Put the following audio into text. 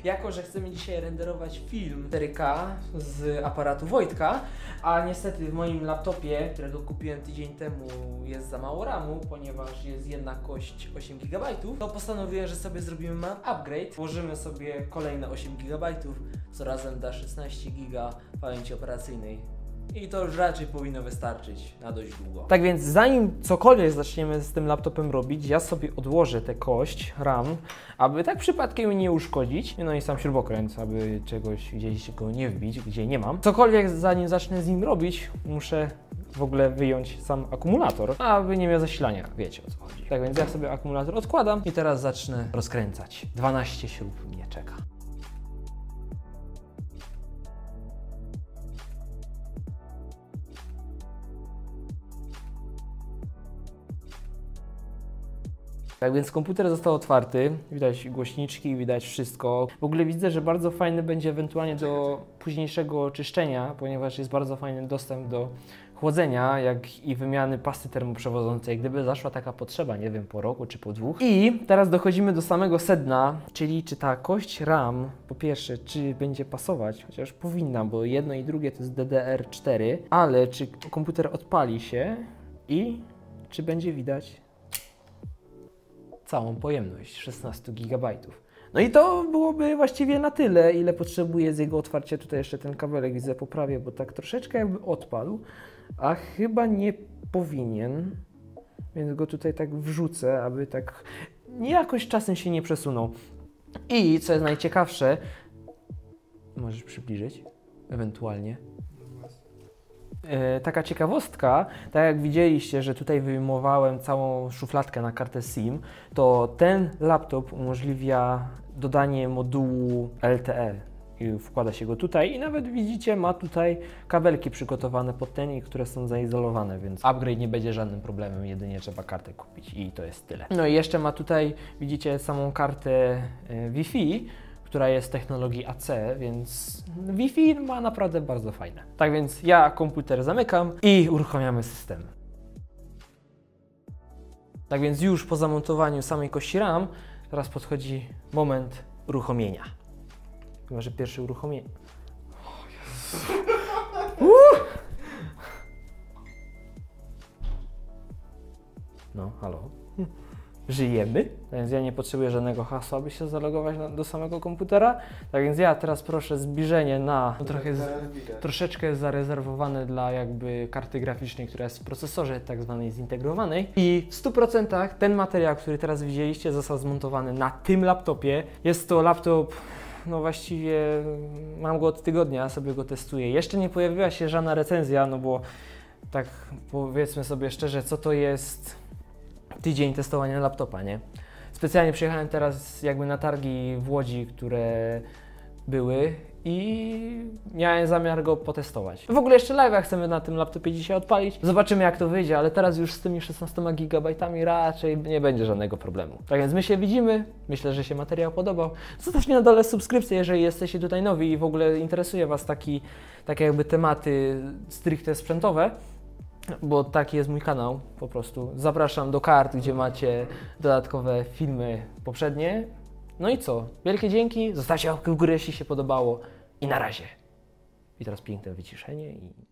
jako że chcemy dzisiaj renderować film 4K z aparatu Wojtka, a niestety w moim laptopie, którego kupiłem tydzień temu, jest za mało RAMu, ponieważ jest jedna kość 8 GB, to postanowiłem, że sobie zrobimy upgrade. Włożymy sobie kolejne 8 GB, co razem da 16 GB pamięci operacyjnej. I to już raczej powinno wystarczyć na dość długo. Tak więc zanim cokolwiek zaczniemy z tym laptopem robić, ja sobie odłożę tę kość RAM, aby tak przypadkiem nie uszkodzić. No i sam śrubokręt, aby czegoś gdzieś go nie wbić, gdzie nie mam. Cokolwiek zanim zacznę z nim robić, muszę w ogóle wyjąć sam akumulator, aby nie miał zasilania, wiecie o co chodzi. Tak więc ja sobie akumulator odkładam i teraz zacznę rozkręcać. 12 śrub mnie czeka. Tak więc komputer został otwarty, widać głośniczki, widać wszystko. W ogóle widzę, że bardzo fajny będzie ewentualnie do późniejszego czyszczenia, ponieważ jest bardzo fajny dostęp do chłodzenia, jak i wymiany pasty termoprzewodzącej, gdyby zaszła taka potrzeba, nie wiem, po roku czy po dwóch. I teraz dochodzimy do samego sedna, czyli czy ta kość RAM, po pierwsze, czy będzie pasować, chociaż powinna, bo jedno i drugie to jest DDR4, ale czy komputer odpali się i czy będzie widać całą pojemność 16 GB. No i to byłoby właściwie na tyle, ile potrzebuję z jego otwarcia. Tutaj jeszcze ten kabelek widzę poprawię, bo tak troszeczkę jakby odpadł, a chyba nie powinien, więc go tutaj tak wrzucę, aby tak jakoś czasem się nie przesunął. I co jest najciekawsze, możesz przybliżyć ewentualnie. Taka ciekawostka, tak jak widzieliście, że tutaj wyjmowałem całą szufladkę na kartę SIM, to ten laptop umożliwia dodanie modułu LTE. I wkłada się go tutaj i nawet widzicie, ma tutaj kabelki przygotowane pod ten, które są zaizolowane, więc upgrade nie będzie żadnym problemem, jedynie trzeba kartę kupić i to jest tyle. No i jeszcze ma tutaj, widzicie, samą kartę Wi-Fi, która jest technologii AC, więc Wi-Fi ma naprawdę bardzo fajne. Tak więc ja komputer zamykam i uruchamiamy system. Tak więc już po zamontowaniu samej kości RAM, teraz podchodzi moment uruchomienia. Chyba że pierwsze uruchomienie. O Jezu. No, halo. Żyjemy, więc ja nie potrzebuję żadnego hasła, aby się zalogować do samego komputera. Tak więc ja teraz proszę zbliżenie na... No troszeczkę jest zarezerwowane dla jakby karty graficznej, która jest w procesorze tak zwanej zintegrowanej. I w 100% ten materiał, który teraz widzieliście, został zmontowany na tym laptopie. Jest to laptop, no właściwie mam go od tygodnia, sobie go testuję. Jeszcze nie pojawiła się żadna recenzja, no bo tak powiedzmy sobie szczerze, co to jest tydzień testowania laptopa, nie? Specjalnie przyjechałem teraz jakby na targi w Łodzi, które były i miałem zamiar go potestować. W ogóle jeszcze live'a chcemy na tym laptopie dzisiaj odpalić. Zobaczymy jak to wyjdzie, ale teraz już z tymi 16 GB raczej nie będzie żadnego problemu. Tak więc my się widzimy, myślę, że się materiał podobał. Zostawcie na dole subskrypcję, jeżeli jesteście tutaj nowi i w ogóle interesuje Was takie jakby tematy stricte sprzętowe. Bo taki jest mój kanał, po prostu. Zapraszam do kart, gdzie macie dodatkowe filmy poprzednie. No i co? Wielkie dzięki, zostawcie łapkę w górę, jeśli się podobało i na razie. I teraz piękne wyciszenie i...